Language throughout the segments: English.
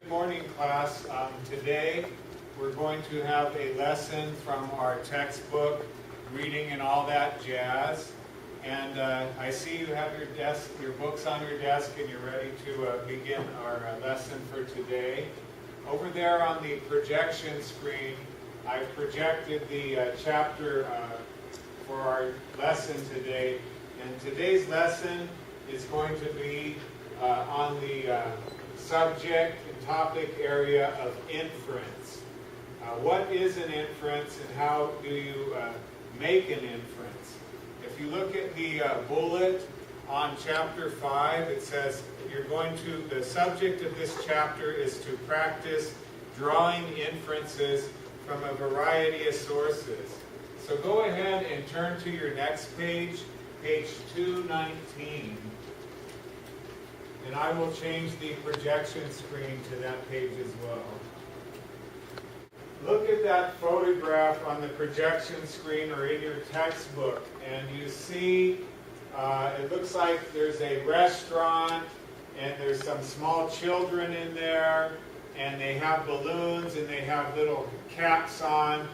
Good morning, class. Today we're going to have a lesson from our textbook, reading and all that jazz. And I see you have your books on your desk, and you're ready to begin our lesson for today. Over there on the projection screen, I've projected the chapter for our lesson today. And today's lesson is going to be on the subject and topic area of inference. What is an inference, and how do you make an inference? If you look at the bullet on chapter 5, it says the subject of this chapter is to practice drawing inferences from a variety of sources. So go ahead and turn to your next page, page 219. And I will change the projection screen to that page as well. Look at that photograph on the projection screen or in your textbook, and you see it looks like there's a restaurant, and there's some small children in there, and they have balloons and they have little caps on,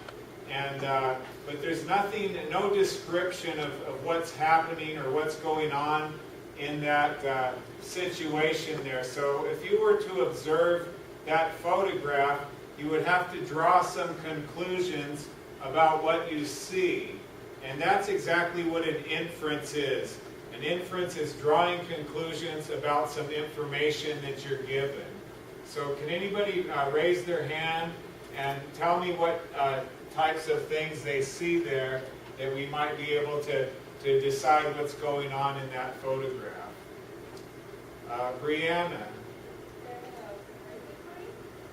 and but there's no description of what's happening or what's going on in that situation there. So if you were to observe that photograph, you would have to draw some conclusions about what you see. And that's exactly what an inference is. An inference is drawing conclusions about some information that you're given. So can anybody raise their hand and tell me what types of things they see there that we might be able to decide what's going on in that photograph? Brianna.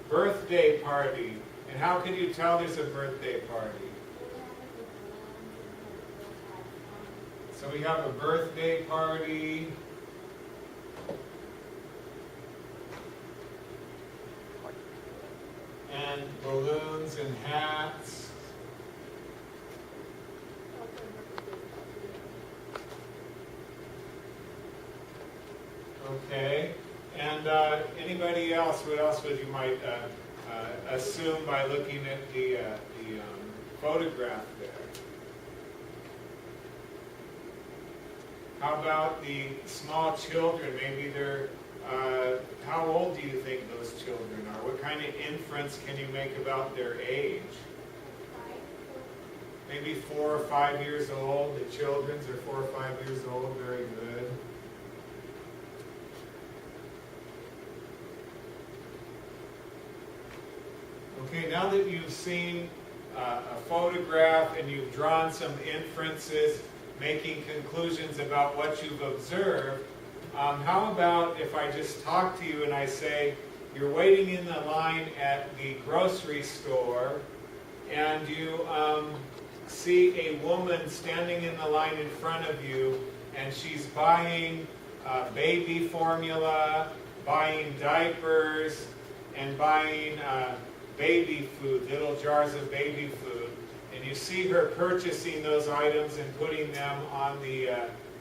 Birthday party. And how can you tell there's a birthday party? So we have a birthday party. And balloons and hats. Okay. And anybody else? What else would you might assume by looking at the photograph there? How about the small children? Maybe they're, how old do you think those children are? What kind of inference can you make about their age? Maybe 4 or 5 years old. The children's are 4 or 5 years old. Very good. Okay, now that you've seen a photograph and you've drawn some inferences, making conclusions about what you've observed, how about if I just talk to you and I say, you're waiting in the line at the grocery store, and you see a woman standing in the line in front of you, and she's buying baby formula, buying diapers, and buying baby food, little jars of baby food. And you see her purchasing those items and putting them on the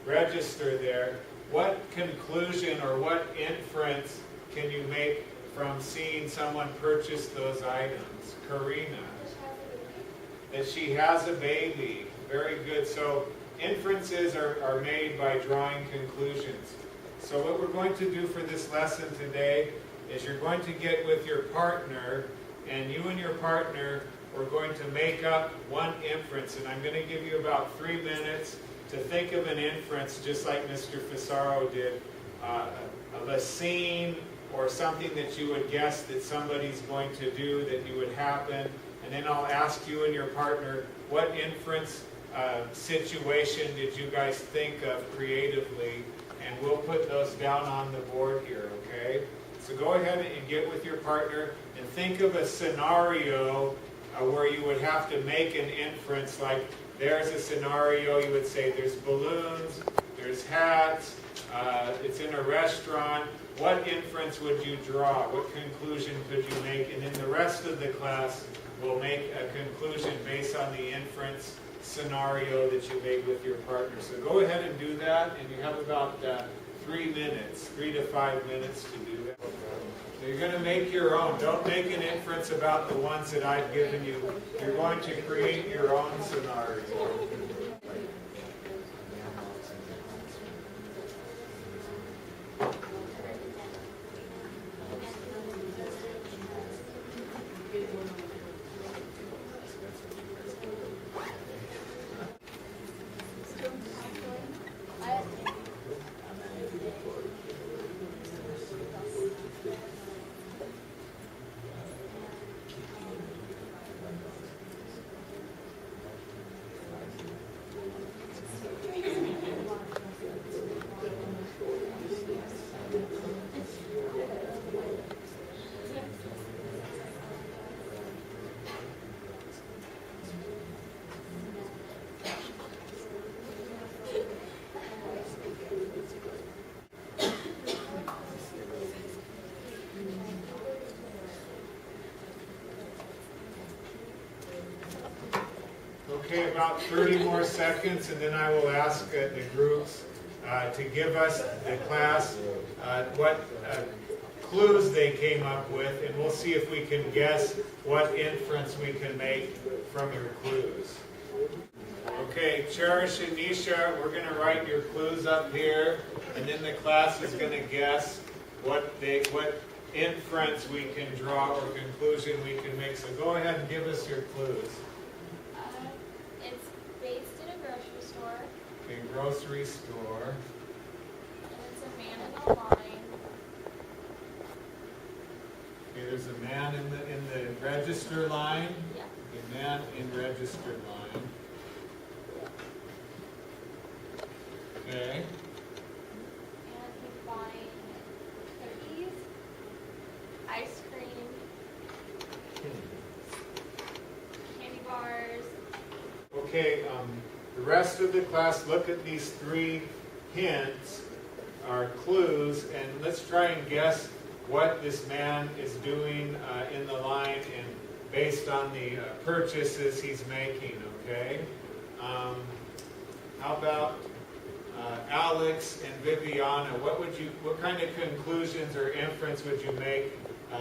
register there. What conclusion or what inference can you make from seeing someone purchase those items? Karina. That she has a baby. Very good. So inferences are made by drawing conclusions. So what we're going to do for this lesson today is you're going to get with your partner, and you and your partner are going to make up one inference. And I'm going to give you about 3 minutes to think of an inference, just like Mr. Fisaro did, of a scene or something that you would guess that somebody's going to do, that you would happen. And then I'll ask you and your partner, what inference situation did you guys think of creatively? And we'll put those down on the board here, okay? So go ahead and get with your partner and think of a scenario where you would have to make an inference. Like, there's a scenario, you would say there's balloons, there's hats, it's in a restaurant. What inference would you draw? What conclusion could you make? And then the rest of the class will make a conclusion based on the inference scenario that you made with your partner. So go ahead and do that, and you have about 3 minutes, 3 to 5 minutes to do that. So you're going to make your own. Don't make an inference about the ones that I've given you. You're going to create your own scenario. Okay, about 30 more seconds, and then I will ask the groups to give us, the class, what clues they came up with, and we'll see if we can guess what inference we can make from your clues. Okay, Cherish and Nisha, we're going to write your clues up here, and then the class is going to guess what inference we can draw or conclusion we can make. So go ahead and give us your clues. It's based in a grocery store. A grocery store. And it's a man in a line. Okay, there's a man in the register line. Yeah. A man in register line. Okay. And he's buying cookies, ice cream, candy bars. Okay, the rest of the class, look at these three hints, or clues, and let's try and guess what this man is doing in the line and based on the purchases he's making, okay? How about Alex and Viviana? What kind of conclusions or inference would you make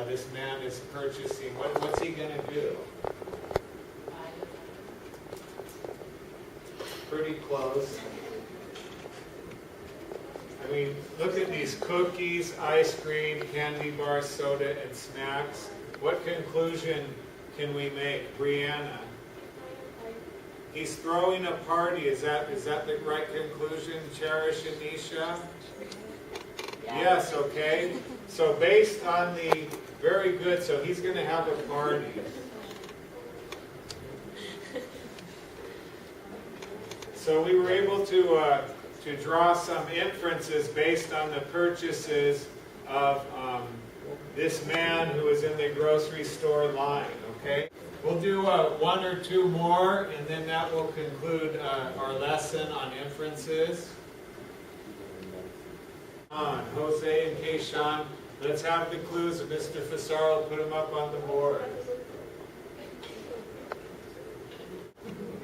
this man is purchasing? What's he going to do? Pretty close. I mean, look at these cookies, ice cream, candy bars, soda, and snacks. What conclusion can we make? Brianna? He's throwing a party. Is that the right conclusion? Cherish and Nisha? Yes, okay. So based on the, very good, so he's going to have a party. So we were able to draw some inferences based on the purchases of this man who is in the grocery store line, okay? We'll do one or two more, and then that will conclude our lesson on inferences. Jose and Keishan, let's have the clues. Mr. Fasaro, put them up on the board.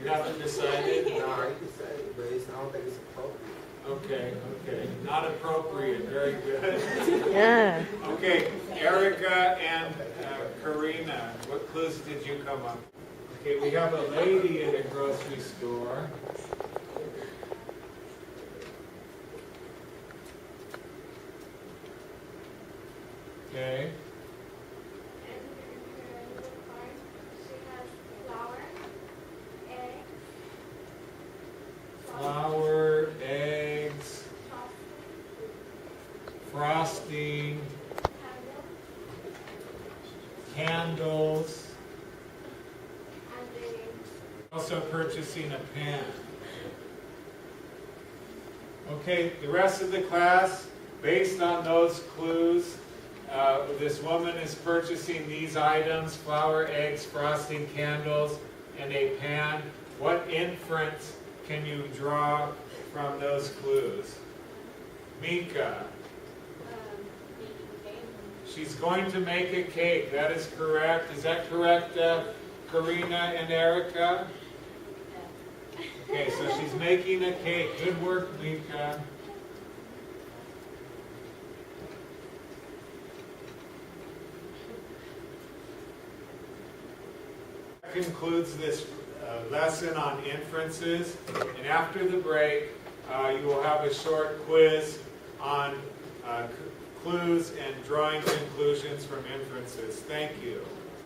You haven't decided? No, I decided, but I don't think it's appropriate. Okay. Not appropriate. Very good. Yeah. Okay, Erica and Karina, what clues did you come up with? Okay, we have a lady in a grocery store. Okay. Flour, eggs, frosting, candles, also purchasing a pen. Okay, the rest of the class, based on those clues, this woman is purchasing these items: flour, eggs, frosting, candles, and a pan. What inference can you draw from those clues? Mika. She's going to make a cake. That is correct. Is that correct, Karina and Erica? Okay, so she's making a cake. Good work, Mika. concludes this lesson on inferences. And after the break, you will have a short quiz on clues and drawing conclusions from inferences. Thank you.